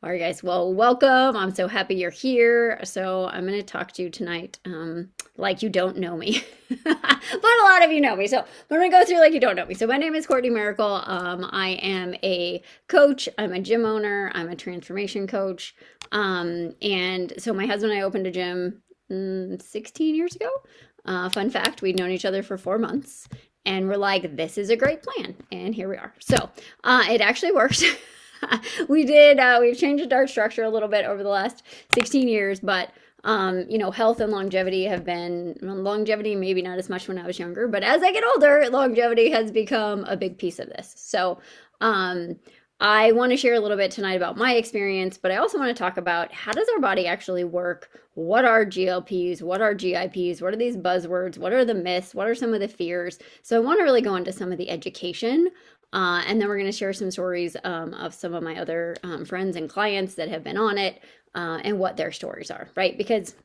All right, guys. Well, welcome. I'm so happy you're here. So, I'm going to talk to you tonight like you don't know me. But a lot of you know me. So, we're going to go through like you don't know me. So, my name is Courtney Miracle. I am a coach, I'm a gym owner, I'm a transformation coach. And so, my husband and I opened a gym 16 years ago. Fun fact, we'd known each other for 4 months. And we're like, this is a great plan. And here we are. So, it actually works. We've changed our structure a little bit over the last 16 years, but health and longevity have been longevity, maybe not as much when I was younger, but as I get older, longevity has become a big piece of this. So, I want to share a little bit tonight about my experience, but I also want to talk about how does our body actually work? What are GLPs? What are GIPs? What are these buzzwords? What are the myths? What are some of the fears? So I want to really go into some of the education. And then we're going to share some stories of some of my other friends and clients that have been on it and what their stories are, right? Because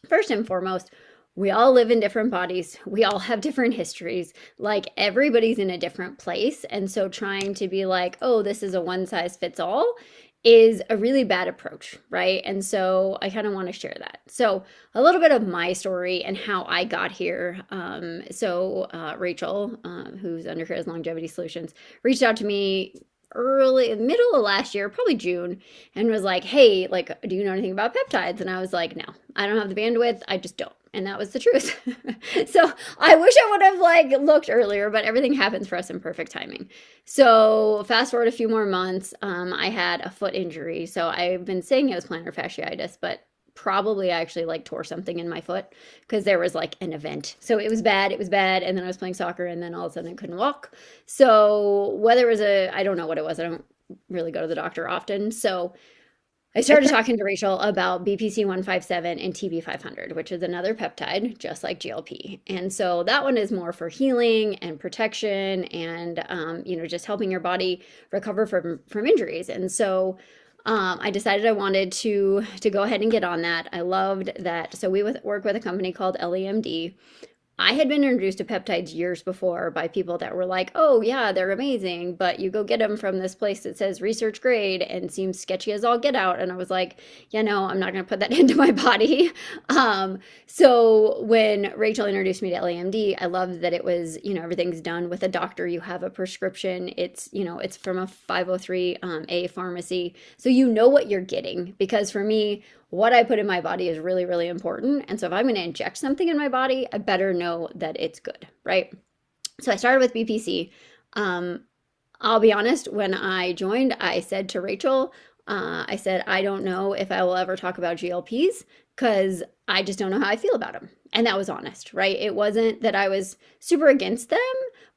first and foremost, we all live in different bodies. We all have different histories. Like everybody's in a different place. And so trying to be like, oh, this is a one size fits all is a really bad approach, right? And so I kind of want to share that. So a little bit of my story and how I got here. Rachel, who's under here as Longevity Solutions, reached out to me middle of last year, probably June, and was like, hey, like, do you know anything about peptides? And I was like, no, I don't have the bandwidth. I just don't. And that was the truth. So I wish I would have like looked earlier, but everything happens for us in perfect timing. So fast forward a few more months, I had a foot injury. So I've been saying it was plantar fasciitis, but probably I actually like tore something in my foot because there was like an event. So it was bad. It was bad. And then I was playing soccer and then all of a sudden I couldn't walk. So whether it was I don't know what it was. I don't really go to the doctor often. So I started talking to Rachel about BPC 157 and TB 500, which is another peptide, just like GLP. And so that one is more for healing and protection and, just helping your body recover from injuries. And so I decided I wanted to go ahead and get on that. I loved that. So we work with a company called LEMD. I had been introduced to peptides years before by people that were like, oh, yeah, they're amazing, but you go get them from this place that says research grade and seems sketchy as all get out. And I was like, yeah, no, I'm not going to put that into my body. So when Rachel introduced me to LAMD, I loved that it was, everything's done with a doctor. You have a prescription. It's from a 503A pharmacy. So you know what you're getting. Because for me, what I put in my body is really, really important. And so if I'm going to inject something in my body, I better know that it's good, right? So I started with BPC. I'll be honest, when I joined, I said to Rachel, I said, I don't know if I will ever talk about GLPs because I just don't know how I feel about them. And that was honest, right? It wasn't that I was super against them,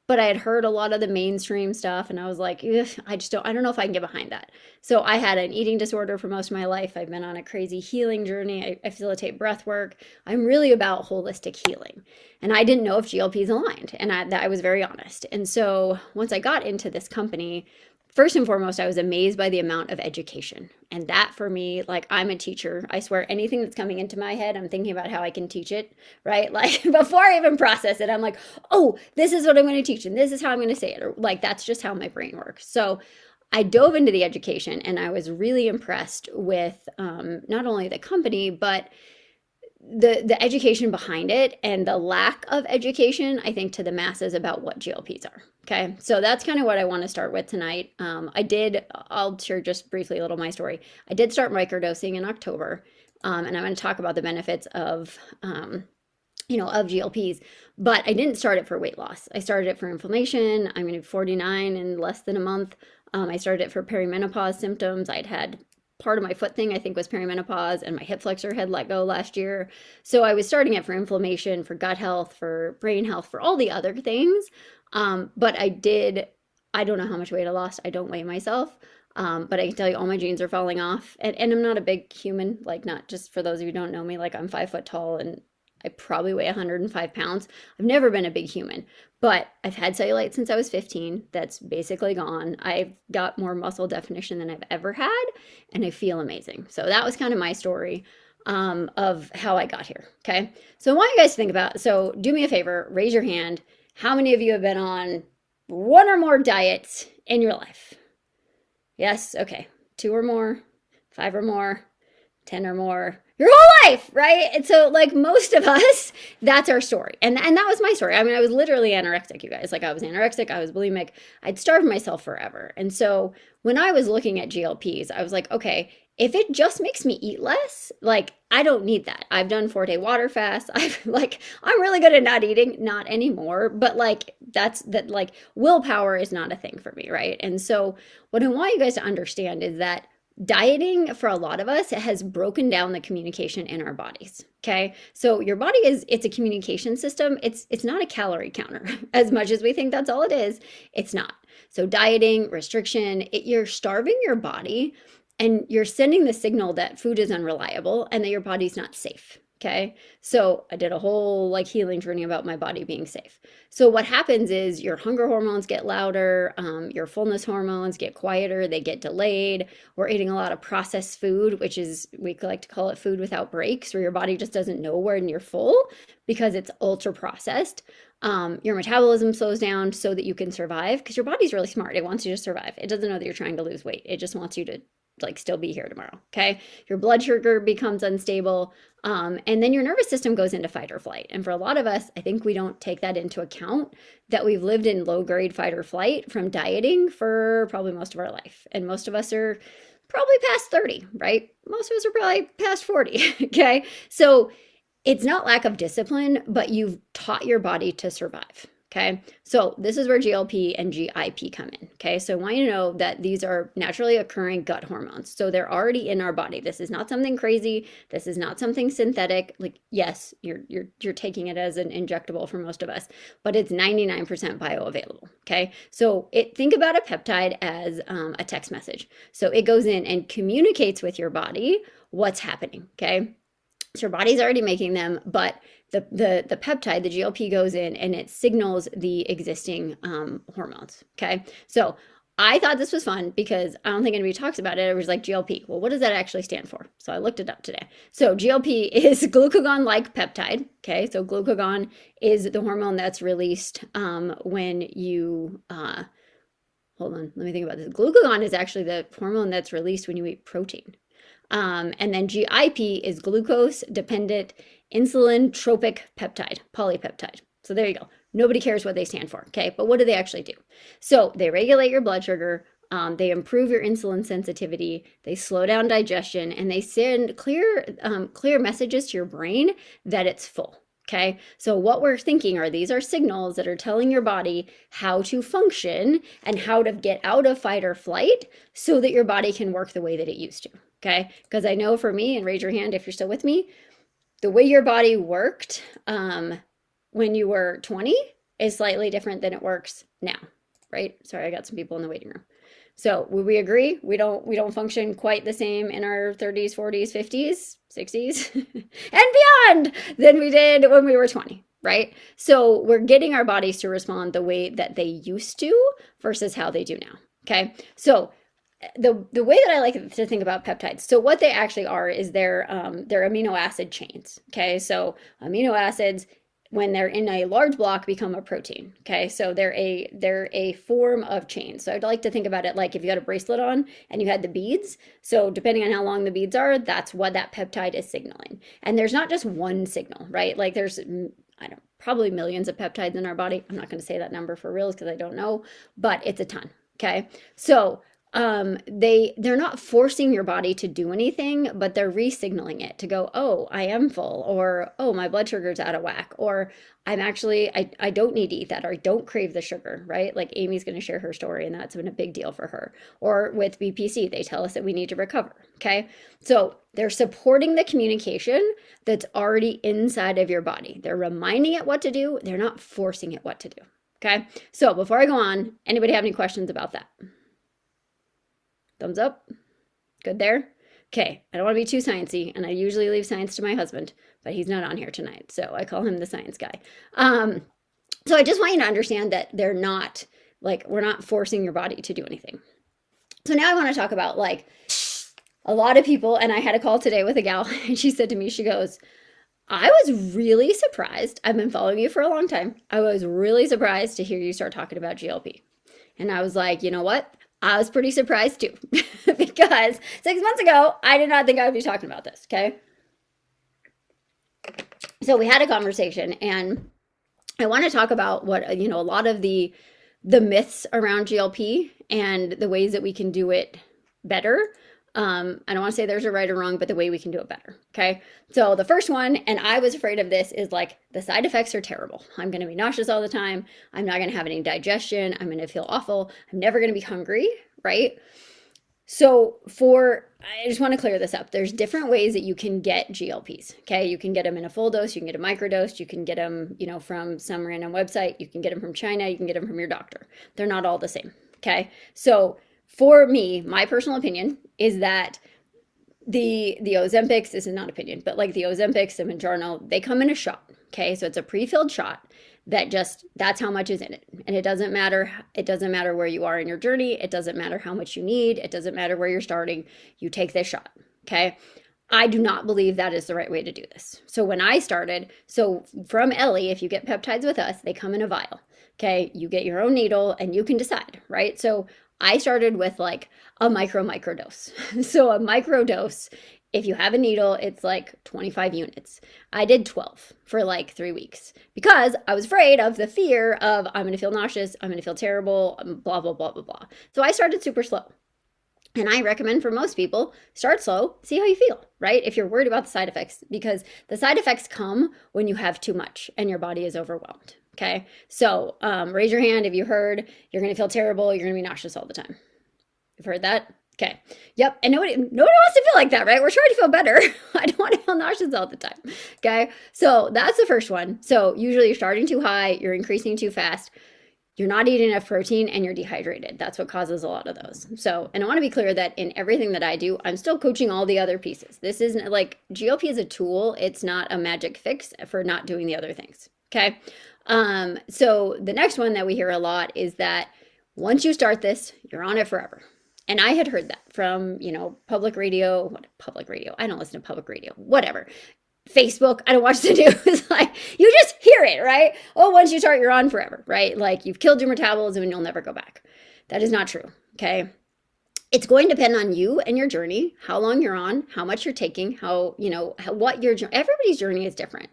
but I had heard a lot of the mainstream stuff and I was like, I don't know if I can get behind that. So I had an eating disorder for most of my life. I've been on a crazy healing journey. I facilitate breath work. I'm really about holistic healing. And I didn't know if GLPs aligned. And I was very honest. And so once I got into this company, first and foremost, I was amazed by the amount of education. And that for me, like I'm a teacher. I swear anything that's coming into my head, I'm thinking about how I can teach it, right? Like before I even process it, I'm like, oh, this is what I'm going to teach and this is how I'm going to say it. Or like that's just how my brain works. So I dove into the education and I was really impressed with not only the company, but the education behind it and the lack of education, I think, to the masses about what GLPs are. Okay, so that's kind of what I want to start with tonight. I'll share just briefly a little of my story. I did start microdosing in October, and I'm going to talk about the benefits of GLPs, but I didn't start it for weight loss. I started it for inflammation. I'm going to be 49 in less than a month. I started it for perimenopause symptoms. I'd had part of my foot thing, I think, was perimenopause, and my hip flexor had let go last year. So I was starting it for inflammation, for gut health, for brain health, for all the other things. But I don't know how much weight I lost. I don't weigh myself. But I can tell you all my jeans are falling off. And I'm not a big human, like not just for those of you who don't know me, like I'm 5 foot tall and I probably weigh 105 pounds. I've never been a big human, but I've had cellulite since I was 15. That's basically gone. I've got more muscle definition than I've ever had, and I feel amazing. So that was kind of my story of how I got here. Okay. So I want you guys to think about, so do me a favor, raise your hand. How many of you have been on one or more diets in your life? Yes. Okay. Two or more. 5 or more, 10 or more, your whole life, right? And so like most of us, that's our story. And that was my story. I mean, I was literally anorexic, you guys. Like I was anorexic, I was bulimic, I'd starved myself forever. And so when I was looking at GLPs, I was like, okay, if it just makes me eat less, like I don't need that. I've done 4-day water fast. I'm really good at not eating, not anymore, but like that's that like willpower is not a thing for me, right? And so what I want you guys to understand is that dieting for a lot of us has broken down the communication in our bodies. Okay. So your body it's a communication system. It's not a calorie counter. As much as we think that's all it is, it's not. So dieting, restriction, you're starving your body and you're sending the signal that food is unreliable and that your body's not safe. Okay. So I did a whole like healing journey about my body being safe. So what happens is your hunger hormones get louder, your fullness hormones get quieter, they get delayed. We're eating a lot of processed food, which is, we like to call it food without breaks, where your body just doesn't know when you're full because it's ultra processed. Your metabolism slows down so that you can survive because your body's really smart. It wants you to survive. It doesn't know that you're trying to lose weight. It just wants you to like still be here tomorrow. Okay. Your blood sugar becomes unstable. And then your nervous system goes into fight or flight. And for a lot of us, I think we don't take that into account that we've lived in low grade fight or flight from dieting for probably most of our life. And most of us are probably past 30, right? Most of us are probably past 40. Okay. So it's not lack of discipline, but you've taught your body to survive. Okay, so this is where GLP and GIP come in. Okay, so I want you to know that these are naturally occurring gut hormones. So they're already in our body. This is not something crazy. This is not something synthetic. Like, yes, you're taking it as an injectable for most of us, but it's 99% bioavailable. Okay, so think about a peptide as a text message. So it goes in and communicates with your body what's happening. Okay. So your body's already making them, but the peptide, the GLP, goes in and it signals the existing hormones. Okay. So I thought this was fun because I don't think anybody talks about it. It was like GLP. Well, what does that actually stand for? So I looked it up today. So GLP is glucagon-like peptide. Okay. So glucagon is the hormone that's released when you, hold on, let me think about this. Glucagon is actually the hormone that's released when you eat protein. And then GIP is glucose-dependent insulin-tropic peptide, polypeptide. So there you go. Nobody cares what they stand for, okay? But what do they actually do? So they regulate your blood sugar, they improve your insulin sensitivity, they slow down digestion, and they send clear messages to your brain that it's full. Okay, so what we're thinking are these are signals that are telling your body how to function and how to get out of fight or flight so that your body can work the way that it used to. Okay, because I know for me, and raise your hand if you're still with me, the way your body worked when you were 20 is slightly different than it works now, right? Sorry, I got some people in the waiting room. So would we agree? We don't function quite the same in our 30s, 40s, 50s, 60s, and beyond than we did when we were 20, right? So we're getting our bodies to respond the way that they used to versus how they do now. Okay. So the way that I like to think about peptides, so what they actually are is they're amino acid chains. Okay. So amino acids, when they're in a large block, become a protein. Okay, so they're a form of chain. So I'd like to think about it like if you had a bracelet on and you had the beads. So depending on how long the beads are, that's what that peptide is signaling. And there's not just one signal, right? Like there's probably millions of peptides in our body. I'm not going to say that number for reals because I don't know, but it's a ton. Okay, so they're not forcing your body to do anything, but they're re-signaling it to go, oh, I am full, or oh, my blood sugar's out of whack, or I'm actually, I don't need to eat that, or I don't crave the sugar, right? Like Amy's going to share her story, and that's been a big deal for her. Or with BPC, they tell us that we need to recover. Okay. So they're supporting the communication that's already inside of your body. They're reminding it what to do. They're not forcing it what to do. Okay. So before I go on, anybody have any questions about that? Thumbs up. Good there. Okay, I don't want to be too sciencey, and I usually leave science to my husband, but he's not on here tonight, so I call him the science guy. So I just want you to understand that they're not, like, we're not forcing your body to do anything. So now I want to talk about, like, a lot of people, and I had a call today with a gal, and she said to me, she goes, I was really surprised. I've been following you for a long time. I was really surprised to hear you start talking about GLP. And I was like, you know what? I was pretty surprised too, because 6 months ago, I did not think I would be talking about this. Okay. So we had a conversation, and I want to talk about what, a lot of the myths around GLP and the ways that we can do it better. I don't want to say there's a right or wrong, but the way we can do it better. Okay. So the first one, and I was afraid of this, is like the side effects are terrible. I'm going to be nauseous all the time. I'm not going to have any digestion. I'm going to feel awful. I'm never going to be hungry. Right. So I just want to clear this up. There's different ways that you can get GLPs. Okay. You can get them in a full dose. You can get a microdose. You can get them, from some random website. You can get them from China. You can get them from your doctor. They're not all the same. Okay. So for me, my personal opinion is that the Ozempics, this is not opinion, but like the Ozempics, the Mounjaro, they come in a shot. Okay. So it's a pre-filled shot that's how much is in it. And it doesn't matter. It doesn't matter where you are in your journey. It doesn't matter how much you need. It doesn't matter where you're starting. You take this shot. Okay. I do not believe that is the right way to do this. So when I started, from Ellie, if you get peptides with us, they come in a vial. Okay. You get your own needle and you can decide, right? So I started with like a microdose. So a microdose, if you have a needle, it's like 25 units. I did 12 for like 3 weeks because I was afraid of the fear of I'm going to feel nauseous, I'm going to feel terrible, blah, blah, blah, blah, blah. So I started super slow. And I recommend for most people, start slow, see how you feel, right? If you're worried about the side effects, because the side effects come when you have too much and your body is overwhelmed. Okay. So raise your hand if you heard you're going to feel terrible, you're going to be nauseous all the time. You've heard that? Okay. Yep. And nobody wants to feel like that, right? We're trying to feel better. I don't want to feel nauseous all the time. Okay. So that's the first one. So usually you're starting too high, you're increasing too fast, you're not eating enough protein, and you're dehydrated. That's what causes a lot of those. So, and I want to be clear that in everything that I do, I'm still coaching all the other pieces. This isn't like GLP is a tool. It's not a magic fix for not doing the other things. Okay. So the next one that we hear a lot is that once you start this, you're on it forever. And I had heard that from, public radio. I don't listen to public radio, whatever. Facebook, I don't watch the news. Like, you just hear it, right? Oh, once you start, you're on forever, right? Like, you've killed your metabolism and you'll never go back. That is not true, okay? It's going to depend on you and your journey, how long you're on, how much you're taking, everybody's journey is different.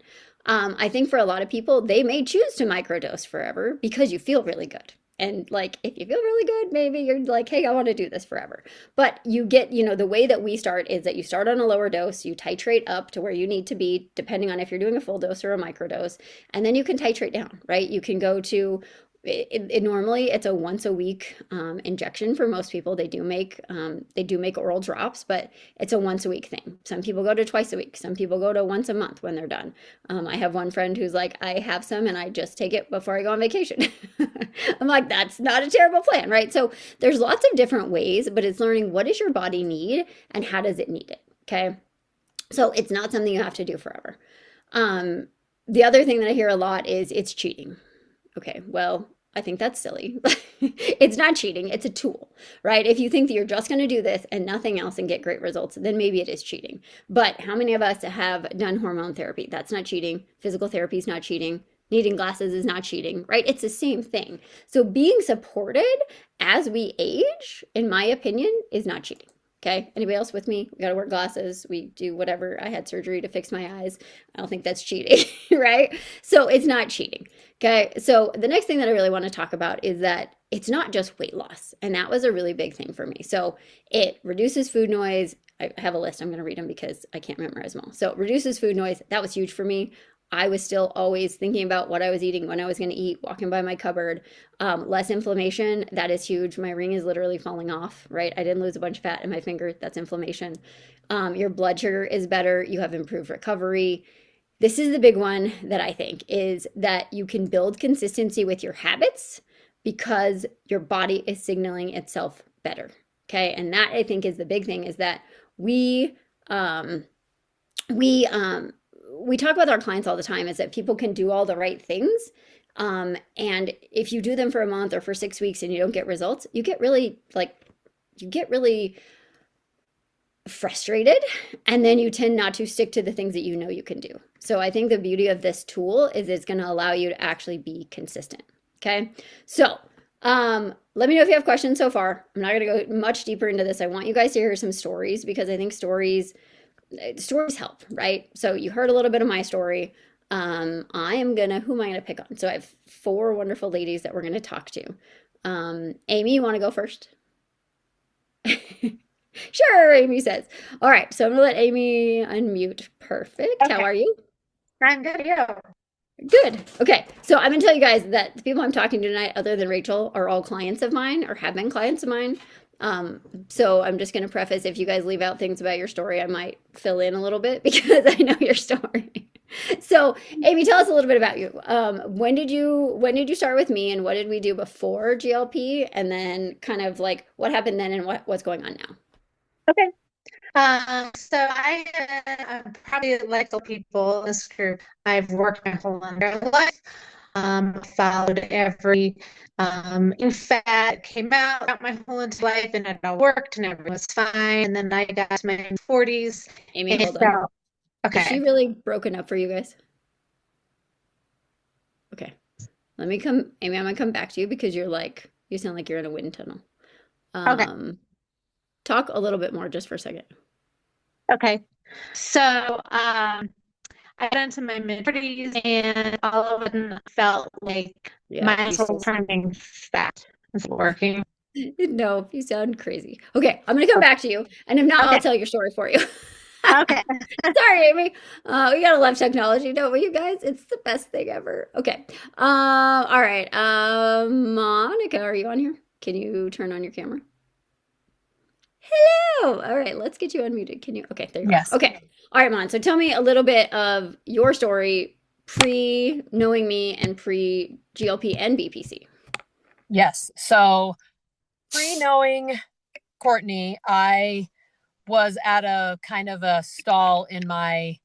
I think for a lot of people, they may choose to microdose forever because you feel really good. And like, if you feel really good, maybe you're like, hey, I want to do this forever. But you get, the way that we start is that you start on a lower dose, you titrate up to where you need to be, depending on if you're doing a full dose or a microdose, and then you can titrate down, right? You can go to, normally it's a once a week injection for most people. They do make oral drops, but it's a once a week thing. Some people go to twice a week. Some people go to once a month when they're done. I have one friend who's like, I have some and I just take it before I go on vacation. I'm like, that's not a terrible plan, right? So there's lots of different ways, but it's learning what does your body need and how does it need it, okay? So it's not something you have to do forever. The other thing that I hear a lot is it's cheating. Okay, well, I think that's silly. It's not cheating. It's a tool, right? If you think that you're just going to do this and nothing else and get great results, then maybe it is cheating. But how many of us have done hormone therapy? That's not cheating. Physical therapy is not cheating. Needing glasses is not cheating, right? It's the same thing. So being supported as we age, in my opinion, is not cheating. Okay. Anybody else with me? We got to wear glasses. We do whatever. I had surgery to fix my eyes. I don't think that's cheating, right? So it's not cheating. Okay. So the next thing that I really want to talk about is that it's not just weight loss. And that was a really big thing for me. So it reduces food noise. I have a list. I'm going to read them because I can't memorize them all. So it reduces food noise. That was huge for me. I was still always thinking about what I was eating, when I was going to eat, walking by my cupboard. Less inflammation, that is huge. My ring is literally falling off, right? I didn't lose a bunch of fat in my finger. That's inflammation. Your blood sugar is better. You have improved recovery. This is the big one that I think is that you can build consistency with your habits because your body is signaling itself better. Okay. And that I think is the big thing is that we talk with our clients all the time is that people can do all the right things. And if you do them for a month or for 6 weeks and you don't get results, you get really frustrated. And then you tend not to stick to the things that you know you can do. So I think the beauty of this tool is it's going to allow you to actually be consistent. Okay. So Let me know if you have questions so far. I'm not going to go much deeper into this. I want you guys to hear some stories because I think stories help, right? So you heard a little bit of my story. Who am I gonna pick on? So I have four wonderful ladies that we're gonna talk to. Amy, you want to go first? Sure, Amy says. All right, so I'm gonna let Amy unmute. Perfect. How Okay, are you? I'm good. You. Good. Okay. So I'm going to tell you guys that the people I'm talking to tonight, other than Rachel, are all clients of mine or have been clients of mine. So I'm just going to preface if you guys leave out things about your story, I might fill in a little bit because I know your story. So, Amy, tell us a little bit about you. When did you start with me, and what did we do before GLP, and then kind of like what happened then, and what's going on now? Okay. So I'm probably like the people in this group. I've worked my whole entire life. Followed every in fat came out my whole entire life, and it all worked, and everything was fine. And then I got to my 40s, Amy, and it hold on. felt Is she okay. really broken up for you guys? Okay. Let me come, Amy, I'm gonna come back to you because you sound like you're in a wind tunnel. Okay. Um, Talk a little bit more just for a second. Okay. So I got into my mid-40s, and all of a sudden felt like Yeah, my you still muscle sound, turning fat is working. no, you sound crazy. Okay, I'm gonna come back to you, and if not, I'll Okay. tell your story for you. Okay. Sorry, Amy. We gotta love technology, don't we, you guys? It's the best thing ever. Okay. All right. Monica, are you on here? Can you turn on your camera? Hello. All right, let's get you unmuted. Can you? Okay, there you are. Yes. Okay. All right, Mon. So tell me a little bit of your story pre knowing me and pre GLP and BPC. Yes. So pre-knowing Courtney, I was at a kind of a stall in my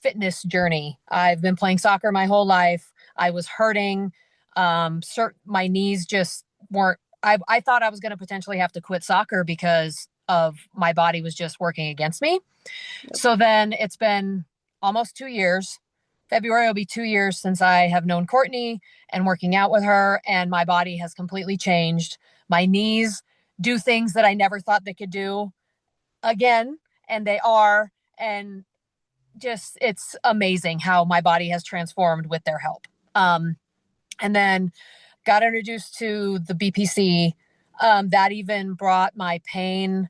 fitness journey. I've been playing soccer my whole life. I was hurting. My knees just weren't. I thought I was going to potentially have to quit soccer because of my body was just working against me. Yep. So then it's been almost 2 years. February will be 2 years since I have known Courtney and working out with her, and my body has completely changed. My knees do things that I never thought they could do again, and they are. And just, it's amazing how my body has transformed with their help. And then got introduced to the BPC. That even brought my pain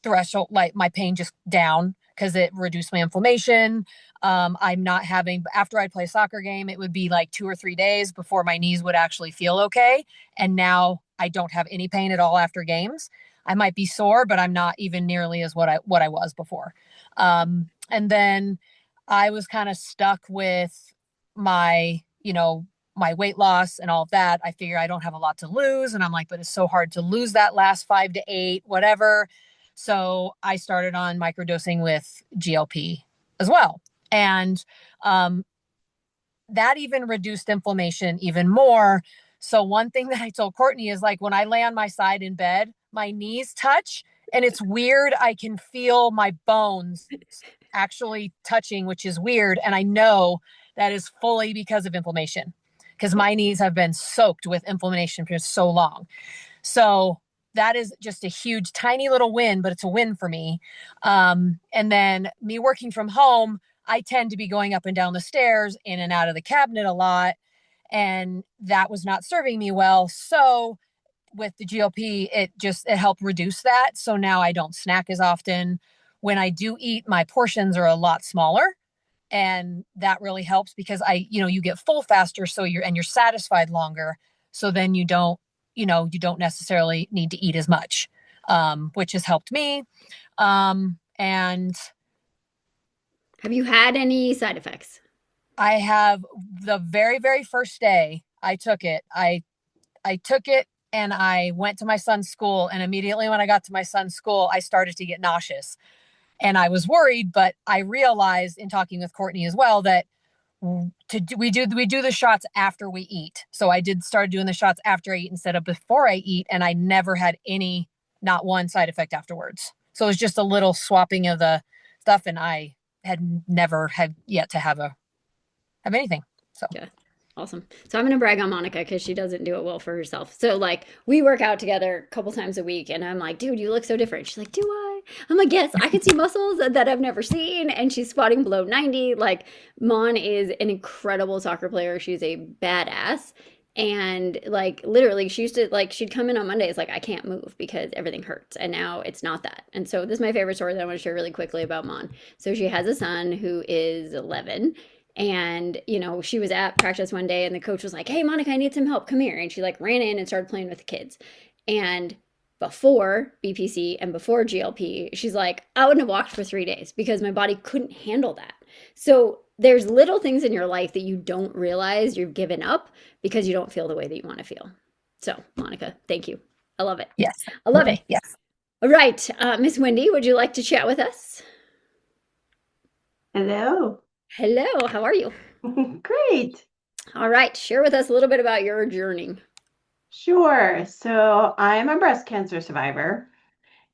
threshold, like my pain just down because it reduced my inflammation. I'm not having, after I'd play a soccer game, it would be like 2 or 3 days before my knees would actually feel okay. And now I don't have any pain at all after games. I might be sore, but I'm not even nearly as what I was before. And then I was kind of stuck with my, my weight loss and all of that. I figure I don't have a lot to lose. And I'm like, but it's so hard to lose that last 5 to 8, whatever. So I started on microdosing with GLP as well. And um, that even reduced inflammation even more. So one thing that I told Courtney is like when I lay on my side in bed, my knees touch and it's weird. I can feel my bones actually touching, which is weird. And I know that is fully because of inflammation because Yep. my knees have been soaked with inflammation for so long. So that is just a huge, tiny little win, but it's a win for me. And then me working from home, I tend to be going up and down the stairs, in and out of the cabinet a lot. And that was not serving me well. So with the GLP, it helped reduce that. So now I don't snack as often. When I do eat, my portions are a lot smaller. And that really helps because you get full faster. So you're satisfied longer. So then you don't necessarily need to eat as much, which has helped me. And Have you had any side effects? I have the very, very first day I took it, I took it and I went to my son's school. And immediately when I got to my son's school, I started to get nauseous and I was worried, but I realized in talking with Courtney as well that we do the shots after we eat. So I did start doing the shots after I eat instead of before I eat, and I never had not one side effect afterwards. So it was just a little swapping of the stuff, and I had never had yet to have anything. So Yeah. Awesome. So I'm going to brag on Monica because she doesn't do it well for herself. So like we work out together a couple times a week and I'm like, dude, you look so different. She's like, do I? I'm like, yes, I can see muscles that I've never seen. And she's squatting below 90. Like Mon is an incredible soccer player. She's a badass. And like literally she used to like she'd come in on Mondays like I can't move because everything hurts. And now it's not that. And so this is my favorite story that I want to share really quickly about Mon. So she has a son who is 11 and, you know, she was at practice one day and the coach was like, hey, Monica, I need some help. Come here. And she like ran in and started playing with the kids. And before BPC and before GLP, she's like, I wouldn't have walked for 3 days because my body couldn't handle that. So there's little things in your life that you don't realize you've given up because you don't feel the way that you want to feel. So, Monica, thank you. I love it. Yes. I love it. Yes. All right. Miss Wendy, would you like to chat with us? Hello. Hello. How are you? Great. All right. Share with us a little bit about your journey. Sure. So I'm a breast cancer survivor,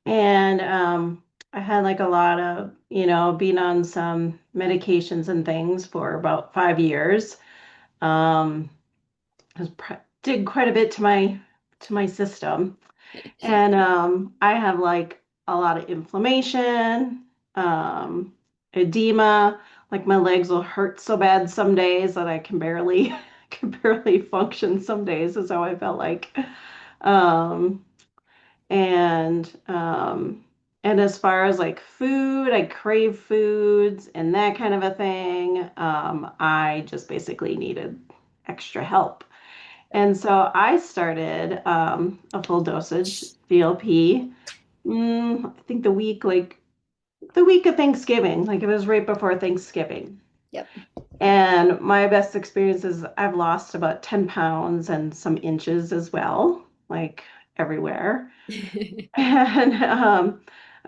and I had like a lot of, being on some medications and things for about 5 years. Um, did quite a bit to my system, and I have like a lot of inflammation, um, edema. Like my legs will hurt so bad some days that I can barely can barely function some days is how I felt like. Um, and as far as like food, I crave foods and that kind of a thing. I just basically needed extra help. And so I started a full dosage GLP. I think the week of Thanksgiving, like it was right before Thanksgiving. Yep. And my best experience is I've lost about 10 pounds and some inches as well, like everywhere. And I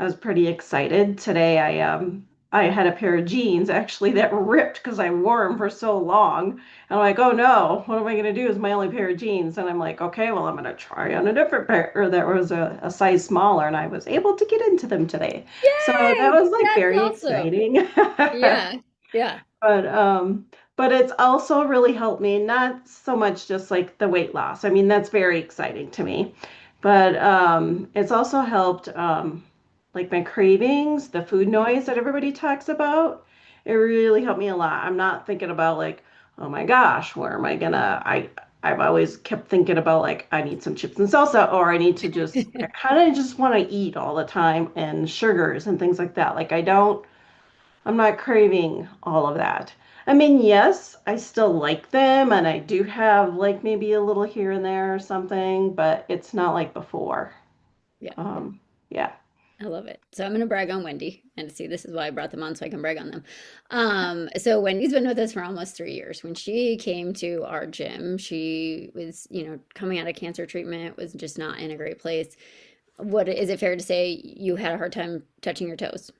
was pretty excited. Today I had a pair of jeans actually that ripped because I wore them for so long. And I'm like, oh no, what am I going to do? Is my only pair of jeans. And I'm like, okay, well, I'm going to try on a different pair or that was a size smaller. And I was able to get into them today. So that Yay! was like That's very awesome. exciting. Yeah. Yeah. But it's also really helped me, not so much just like the weight loss. I mean, that's very exciting to me. But it's also helped like my cravings, the food noise that everybody talks about. It really helped me a lot. I'm not thinking about like, oh my gosh, where am I gonna I've always kept thinking about like I need some chips and salsa or I need to just I kind of just want to eat all the time and sugars and things like that. Like I'm not craving all of that. I mean, yes, I still like them and I do have like maybe a little here and there or something, but it's not like before. Yeah. Yeah. I love it. So I'm going to brag on Wendy. And see, this is why I brought them on so I can brag on them. So Wendy's been with us for almost 3 years. When she came to our gym, she was, you know, coming out of cancer treatment, was just not in a great place. What is it fair to say you had a hard time touching your toes?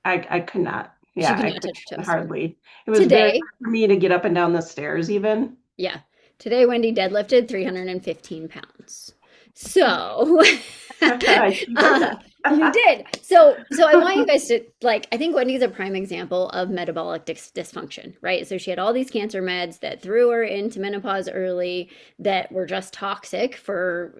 I could not. She Yeah, could I not could touch her toes. hardly. It was very Today, hard for me to get up and down the stairs even. yeah. Today, Wendy deadlifted 315 pounds. So, I did that. you did. So I want you guys to like. I think Wendy's a prime example of metabolic dysfunction, right? So she had all these cancer meds that threw her into menopause early, that were just toxic for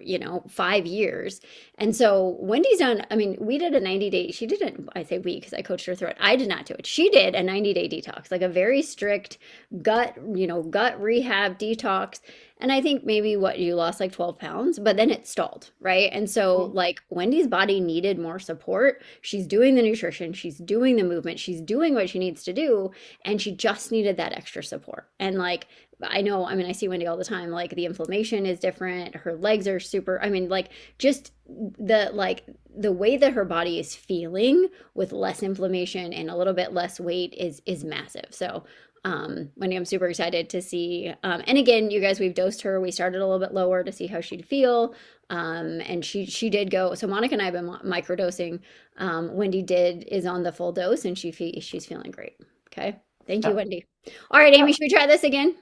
5 years. And so Wendy's done. I mean, we did a 90-day. She didn't. I say we because I coached her through it. I did not do it. She did a 90-day detox, like a very strict gut rehab detox. And I think maybe what you lost like 12 pounds, but then it stalled, right? And so like Wendy's body needed more support. She's doing the nutrition, she's doing the movement, she's doing what she needs to do, and she just needed that extra support. And like I know, I mean, I see Wendy all the time, like the inflammation is different, her legs are super, I mean, like just the way that her body is feeling with less inflammation and a little bit less weight is massive. So Wendy, I'm super excited to see. And again, you guys, we've dosed her. We started a little bit lower to see how she'd feel. And she did go. So Monica and I have been microdosing. Wendy is on the full dose and she's feeling great. Okay. Thank you, Wendy. All right, Amy, should we try this again?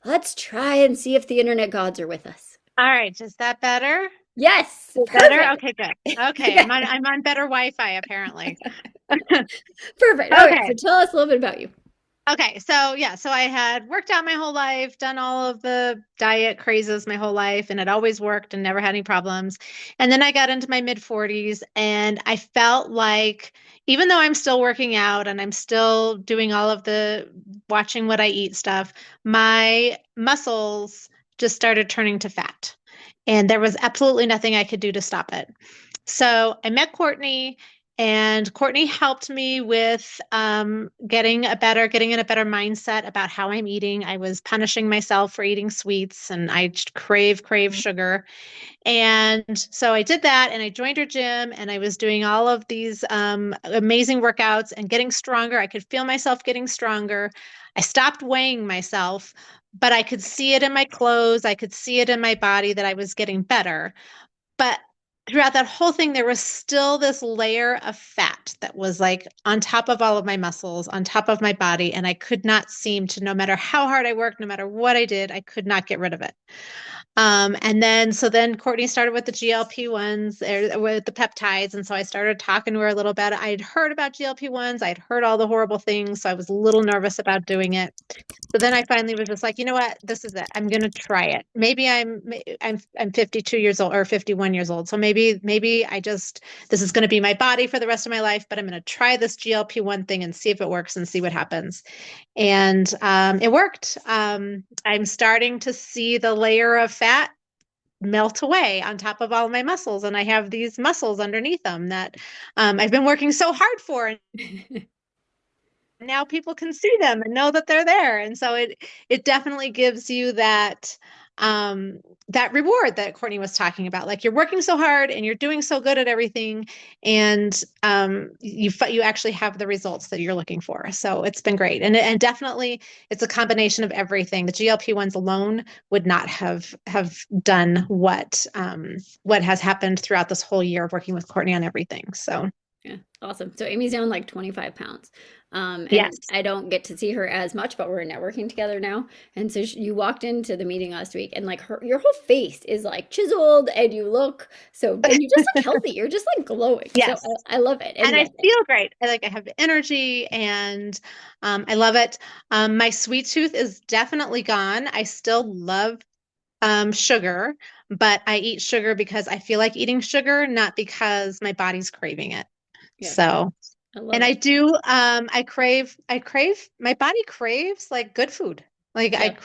Let's try and see if the internet gods are with us. All right, is that better? Yes. Better? Okay, good. Okay, Yeah. I'm on better Wi-Fi apparently. Perfect. Okay. Okay. So tell us a little bit about you. Okay, so yeah, so I had worked out my whole life, done all of the diet crazes my whole life, and it always worked and never had any problems. And then I got into my mid 40s, and I felt like even though I'm still working out and I'm still doing all of the watching what I eat stuff, my muscles just started turning to fat. And there was absolutely nothing I could do to stop it. So I met Courtney, and Courtney helped me with getting in a better mindset about how I'm eating. I was punishing myself for eating sweets, and I crave sugar. And so I did that, and I joined her gym, and I was doing all of these amazing workouts and getting stronger. I could feel myself getting stronger. I stopped weighing myself, but I could see it in my clothes. I could see it in my body that I was getting better. But throughout that whole thing, there was still this layer of fat that was like on top of all of my muscles, on top of my body. And I could not seem to, no matter how hard I worked, no matter what I did, I could not get rid of it. So then Courtney started with the GLP ones, with the peptides. And so I started talking to her a little bit. I'd heard about GLP ones, I'd heard all the horrible things. So I was a little nervous about doing it. So then I finally was just like, you know what? This is it. I'm going to try it. Maybe I'm 52 years old or 51 years old. So maybe this is going to be my body for the rest of my life, but I'm going to try this GLP-1 thing and see if it works and see what happens. And it worked. I'm starting to see the layer of fat melt away on top of all of my muscles, and I have these muscles underneath them that I've been working so hard for, and now people can see them and know that they're there. And so it definitely gives you that reward that Courtney was talking about. Like, you're working so hard and you're doing so good at everything, and you actually have the results that you're looking for. So it's been great. And definitely it's a combination of everything. The GLP ones alone would not have done what has happened throughout this whole year of working with Courtney on everything. So Yeah, awesome. So Amy's down like 25 pounds. And yes. I don't get to see her as much, but we're networking together now. And so you walked into the meeting last week, and like your whole face is like chiseled, and you look so, and you just look healthy. You're just like glowing. So Yes. I love it. And And I yes, feel great. I have energy, and I love it. My sweet tooth is definitely gone. I still love sugar, but I eat sugar because I feel like eating sugar, not because my body's craving it. yeah, So, I and love I it. do, my body craves like good food. Like Yep.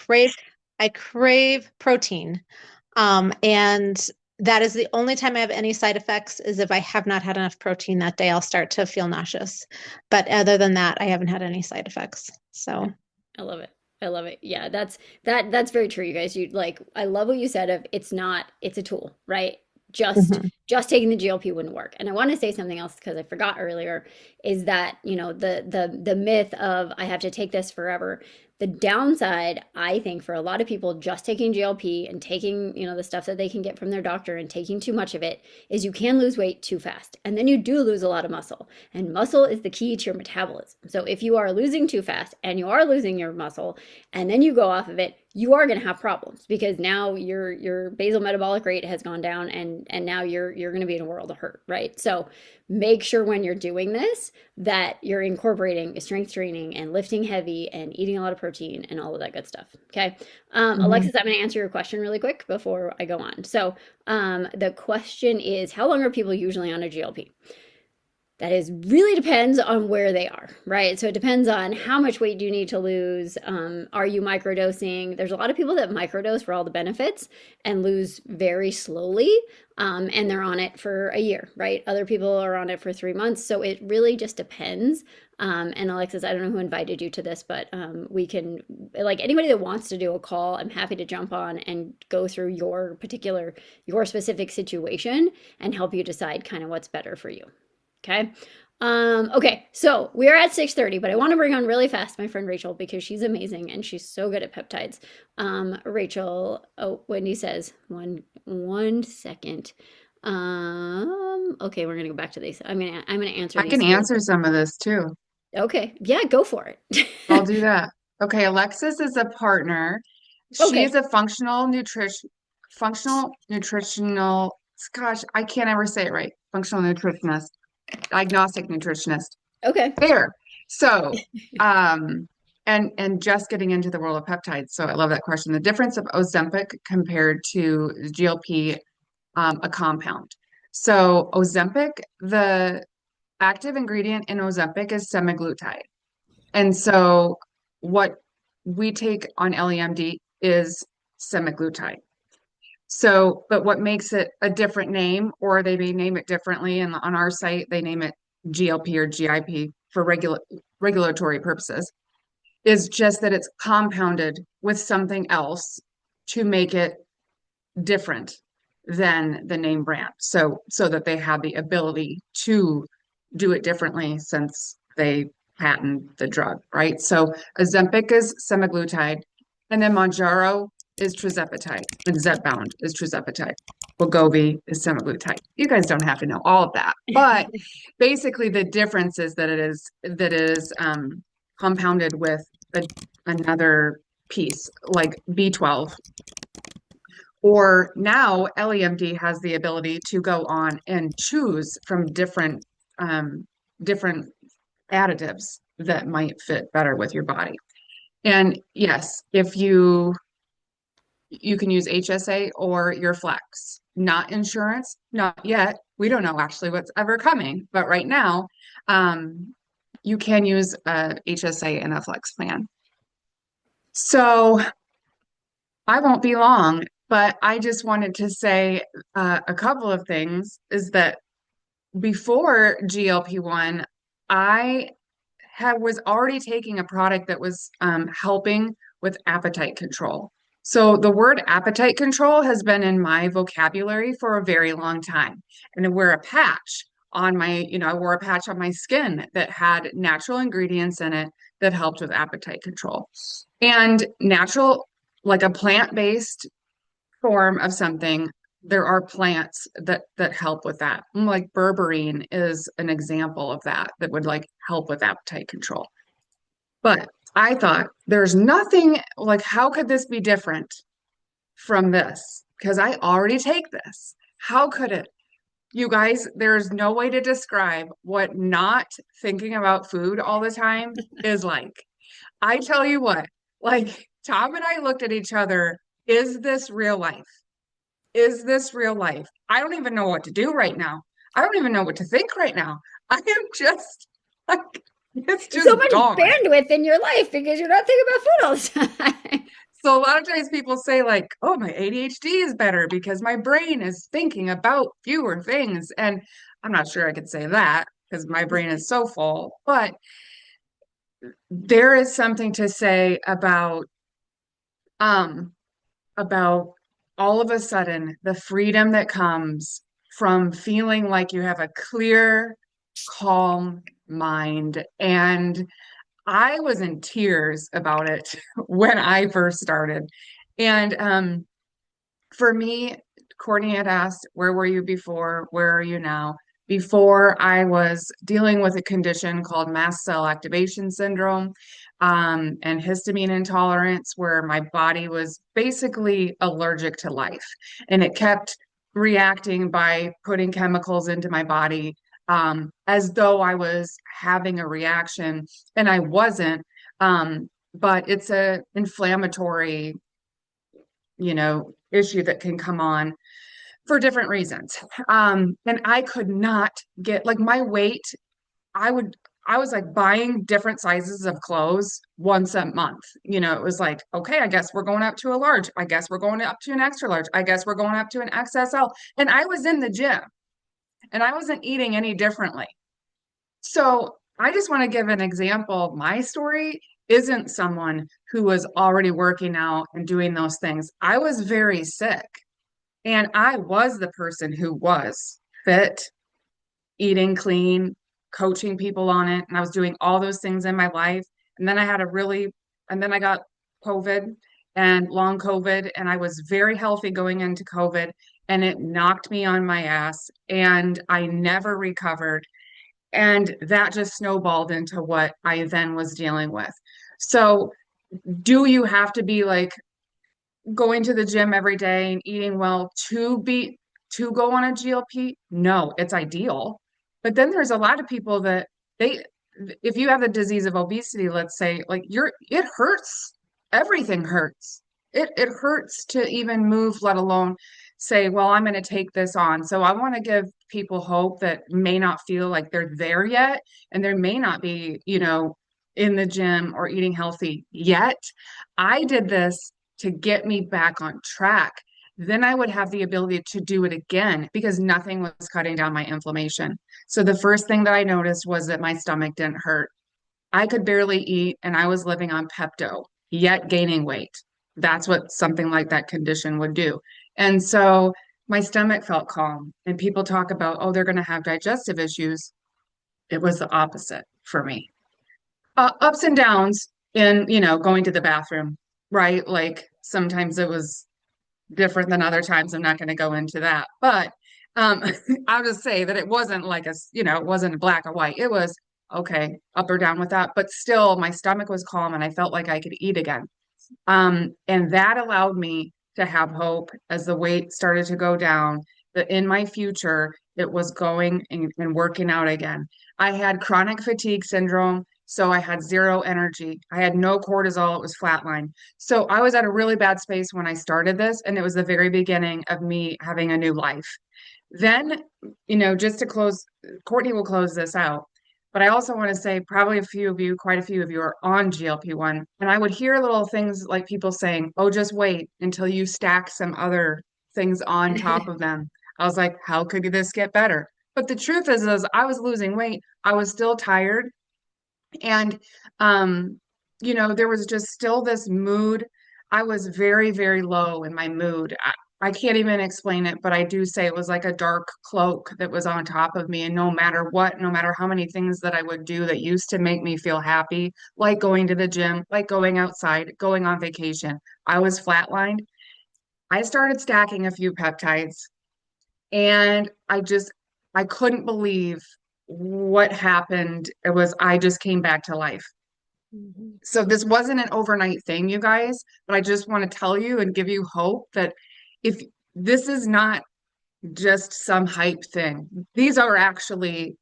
I crave protein. And that is the only time I have any side effects is if I have not had enough protein that day, I'll start to feel nauseous. But other than that, I haven't had any side effects. Yeah. So, I love it. I love it. Yeah, that's very true, you guys. You like I love what you said of it's a tool, right? Just mhm. just taking the GLP wouldn't work. And I want to say something else because I forgot earlier is that, the myth of I have to take this forever. The downside, I think, for a lot of people just taking GLP and taking, the stuff that they can get from their doctor and taking too much of it is you can lose weight too fast. And then you do lose a lot of muscle. And muscle is the key to your metabolism. So if you are losing too fast and you are losing your muscle and then you go off of it, you are going to have problems because now your basal metabolic rate has gone down, and now you're going to be in a world of hurt, right? So make sure when you're doing this that you're incorporating strength training and lifting heavy and eating a lot of protein and all of that good stuff. Okay. Mhm. Alexis, I'm going to answer your question really quick before I go on. So the question is, how long are people usually on a GLP? That is really depends on where they are, right? So it depends on how much weight do you need to lose. Are you microdosing? There's a lot of people that microdose for all the benefits and lose very slowly, and they're on it for a year, right? Other people are on it for 3 months. So it really just depends. And Alexis, I don't know who invited you to this, but we can, like anybody that wants to do a call, I'm happy to jump on and go through your specific situation and help you decide kind of what's better for you. Okay. Okay, so we are at 6:30, but I want to bring on really fast my friend Rachel because she's amazing and she's so good at peptides. Rachel, oh, Wendy says one second. Okay, we're gonna go back to these. I'm gonna answer I can these really answer quick. some of this too. Okay, yeah, go for it. I'll do that. Okay, Alexis is a partner. She is Okay, a functional nutritional, gosh, I can't ever say it right. Functional diagnostic nutritionist. okay, There. So, um, And just getting into the world of peptides. So I love that question. The difference of Ozempic compared to GLP, a compound. So Ozempic, the active ingredient in Ozempic is semaglutide. And so what we take on LEMD is semaglutide. So, but what makes it a different name, or they may name it differently, and on our site they name it GLP or GIP for regulatory purposes, is just that it's compounded with something else to make it different than the name brand. So that they have the ability to do it differently since they patent the drug, right? So Ozempic is semaglutide, and then Mounjaro is tirzepatide, and Zepbound is tirzepatide. Wegovy is semaglutide. You guys don't have to know all of that, but basically the difference is that it is compounded with another piece like B12, or now LEMD has the ability to go on and choose from different additives that might fit better with your body. And yes, if you can use HSA or your flex, not insurance, not yet. We don't know actually what's ever coming, but right now, you can use a HSA and a flex plan. So I won't be long, but I just wanted to say a couple of things is that before GLP-1, I was already taking a product that was helping with appetite control. So the word appetite control has been in my vocabulary for a very long time. And I wear a patch on my, I wore a patch on my skin that had natural ingredients in it that helped with appetite control. And natural, like a plant-based form of something, there are plants that help with that. Like berberine is an example of that would like help with appetite control. But I thought there's nothing like, how could this be different from this? Because I already take this. How could it? You guys, there's no way to describe what not thinking about food all the time is like. I tell you what, like Tom and I looked at each other, is this real life? Is this real life? I don't even know what to do right now. I don't even know what to think right now. I am just like, it's just so much gone. bandwidth in your life because you're not thinking about food all the time. So a lot of times people say like, oh, my ADHD is better because my brain is thinking about fewer things. And I'm not sure I could say that because my brain is so full, but there is something to say about all of a sudden the freedom that comes from feeling like you have a clear, calm mind. And I was in tears about it when I first started. And for me, Courtney had asked, where were you before? Where are you now? Before, I was dealing with a condition called mast cell activation syndrome, and histamine intolerance, where my body was basically allergic to life. And it kept reacting by putting chemicals into my body, as though I was having a reaction, and I wasn't. But it's a inflammatory, issue that can come on for different reasons. And I could not get like my weight. I was like buying different sizes of clothes once a month. It was like, okay, I guess we're going up to a large. I guess we're going up to an extra large. I guess we're going up to an XSL. And I was in the gym and I wasn't eating any differently. So I just want to give an example. My story isn't someone who was already working out and doing those things. I was very sick. And I was the person who was fit, eating clean, coaching people on it. And I was doing all those things in my life. And then I got COVID and long COVID. And I was very healthy going into COVID. And it knocked me on my ass. And I never recovered. And that just snowballed into what I then was dealing with. So, do you have to be like going to the gym every day and eating well to go on a GLP? No, it's ideal. But then there's a lot of people that if you have the disease of obesity, let's say, like it hurts. Everything hurts. It hurts to even move, let alone say, well, I'm going to take this on. So I want to give people hope that may not feel like they're there yet, and there may not be, in the gym or eating healthy yet. I did this to get me back on track. Then I would have the ability to do it again because nothing was cutting down my inflammation. So the first thing that I noticed was that my stomach didn't hurt. I could barely eat and I was living on Pepto, yet gaining weight. That's what something like that condition would do. And so my stomach felt calm. And people talk about, oh, they're going to have digestive issues. It was the opposite for me. Ups and downs in, going to the bathroom, right? Like sometimes it was different than other times. I'm not going to go into that. But I'll just say that it wasn't like it wasn't black or white. It was okay, up or down with that. But still, my stomach was calm and I felt like I could eat again. And that allowed me to have hope as the weight started to go down, that in my future, it was going and working out again. I had chronic fatigue syndrome, so I had zero energy. I had no cortisol, it was flatline. So I was at a really bad space when I started this, and it was the very beginning of me having a new life. Then, just to close, Courtney will close this out. But I also want to say, probably quite a few of you are on GLP-1. And I would hear little things like people saying, oh, just wait until you stack some other things on top of them. I was like, how could this get better? But the truth is I was losing weight. I was still tired. And, there was just still this mood. I was very, very low in my mood. I can't even explain it, but I do say it was like a dark cloak that was on top of me. And no matter what, no matter how many things that I would do that used to make me feel happy, like going to the gym, like going outside, going on vacation, I was flatlined. I started stacking a few peptides and I couldn't believe what happened. I just came back to life. Mhm. So this wasn't an overnight thing, you guys, but I just want to tell you and give you hope that if this is not just some hype thing, there are actually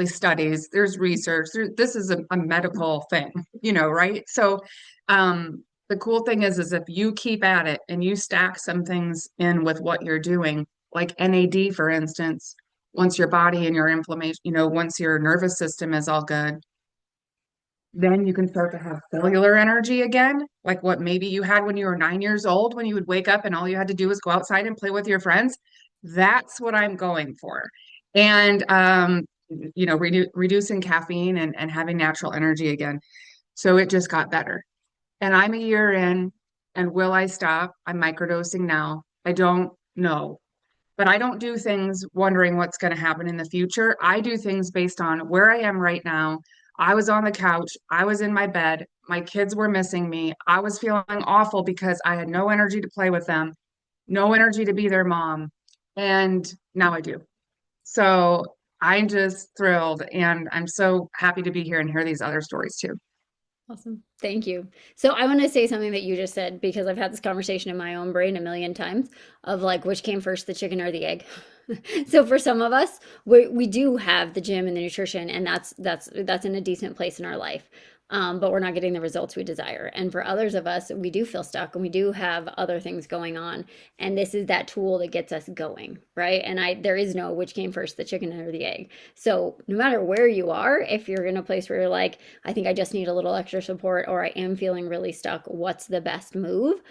studies, there's research, this is a medical thing, right? So the cool thing is if you keep at it and you stack some things in with what you're doing, like NAD, for instance, once your body and your inflammation, once your nervous system is all good, then you can start to have cellular energy again, like what maybe you had when you were 9 years old, when you would wake up and all you had to do was go outside and play with your friends. That's what I'm going for. And, reducing caffeine and having natural energy again. So it just got better. And I'm a year in, and will I stop? I'm microdosing now. I don't know. But I don't do things wondering what's going to happen in the future. I do things based on where I am right now. I was on the couch. I was in my bed. My kids were missing me. I was feeling awful because I had no energy to play with them, no energy to be their mom. And now I do. So I'm just thrilled. And I'm so happy to be here and hear these other stories too. Awesome. Thank you. So I want to say something that you just said because I've had this conversation in my own brain a million times of like which came first, the chicken or the egg. So for some of us, we do have the gym and the nutrition, and that's in a decent place in our life. But we're not getting the results we desire. And for others of us, we do feel stuck and we do have other things going on. And this is that tool that gets us going, right? And there is no which came first, the chicken or the egg. So no matter where you are, if you're in a place where you're like, I think I just need a little extra support, or I am feeling really stuck, what's the best move?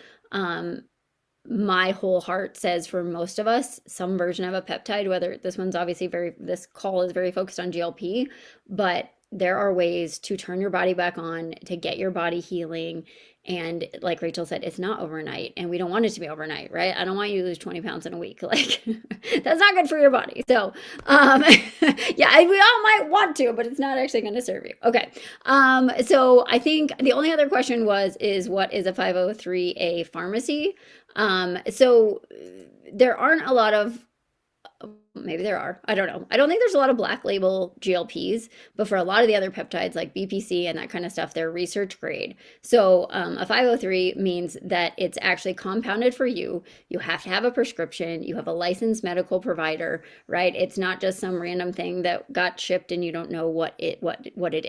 My whole heart says for most of us, some version of a peptide, whether this call is very focused on GLP, but there are ways to turn your body back on, to get your body healing. And like Rachel said, it's not overnight, and we don't want it to be overnight, right? I don't want you to lose 20 pounds in a week. Like that's not good for your body. So, yeah, we all might want to, but it's not actually going to serve you. Okay. So I think the only other question is what is a 503A pharmacy? So there aren't a lot of maybe there are. I don't know. I don't think there's a lot of black label GLPs, but for a lot of the other peptides like BPC and that kind of stuff, they're research grade. So a 503 means that it's actually compounded for you. You have to have a prescription. You have a licensed medical provider, right? It's not just some random thing that got shipped and you don't know what it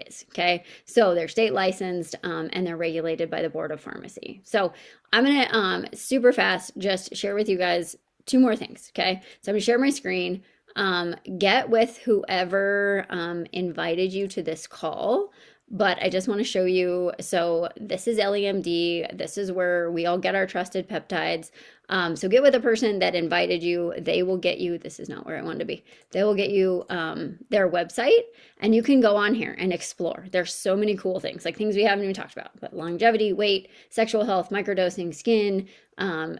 is. Okay, so they're state licensed and they're regulated by the Board of Pharmacy. So I'm gonna super fast just share with you guys two more things. Okay, so I'm gonna share my screen. Get with whoever invited you to this call. But I just want to show you. So this is LEMD. This is where we all get our trusted peptides. So get with a person that invited you. They will get you. This is not where I wanted to be. They will get you their website, and you can go on here and explore. There's so many cool things, like things we haven't even talked about, but longevity, weight, sexual health, microdosing, skin,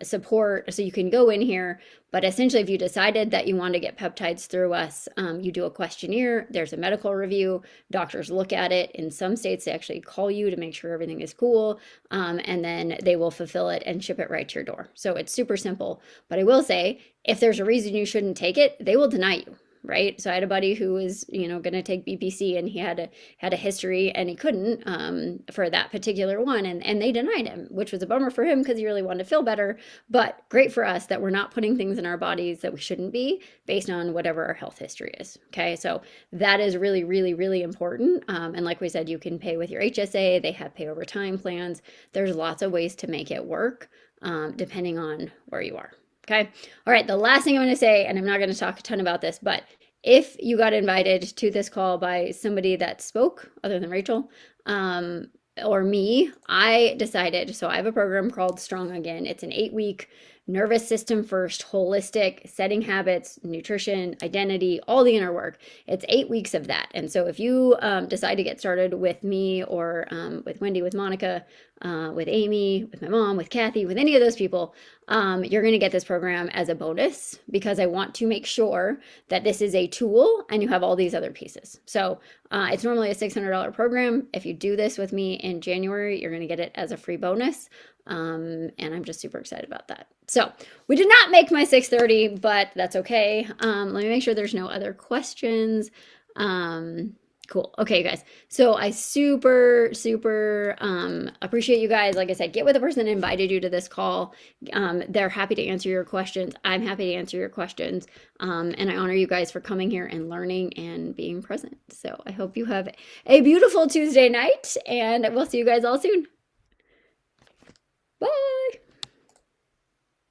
support. So you can go in here. But essentially, if you decided that you want to get peptides through us, you do a questionnaire. There's a medical review. Doctors look at it. In some states, they actually call you to make sure everything is cool. And then they will fulfill it and ship it right to your door. So it's super simple. But I will say, if there's a reason you shouldn't take it, they will deny you. Right. So I had a buddy who was, going to take BPC, and he had a history and he couldn't for that particular one. And they denied him, which was a bummer for him because he really wanted to feel better. But great for us that we're not putting things in our bodies that we shouldn't be based on whatever our health history is. Okay. So that is really, really, really important. And like we said, you can pay with your HSA. They have pay over time plans. There's lots of ways to make it work depending on where you are. Okay. All right. The last thing I'm going to say, and I'm not going to talk a ton about this, but if you got invited to this call by somebody that spoke other than Rachel, or me, I decided, so I have a program called Strong Again. It's an 8-week nervous system first, holistic, setting habits, nutrition, identity, all the inner work. It's 8 weeks of that. And so if you decide to get started with me or with Wendy, with Monica, with Amy, with my mom, with Kathy, with any of those people, you're going to get this program as a bonus because I want to make sure that this is a tool and you have all these other pieces. So it's normally a $600 program. If you do this with me in January, you're going to get it as a free bonus. And I'm just super excited about that. So we did not make my 6:30, but that's okay. Let me make sure there's no other questions. Cool. Okay, you guys. So I super, super appreciate you guys. Like I said, get with the person that invited you to this call. They're happy to answer your questions. I'm happy to answer your questions. And I honor you guys for coming here and learning and being present. So I hope you have a beautiful Tuesday night, and we'll see you guys all soon. Bye.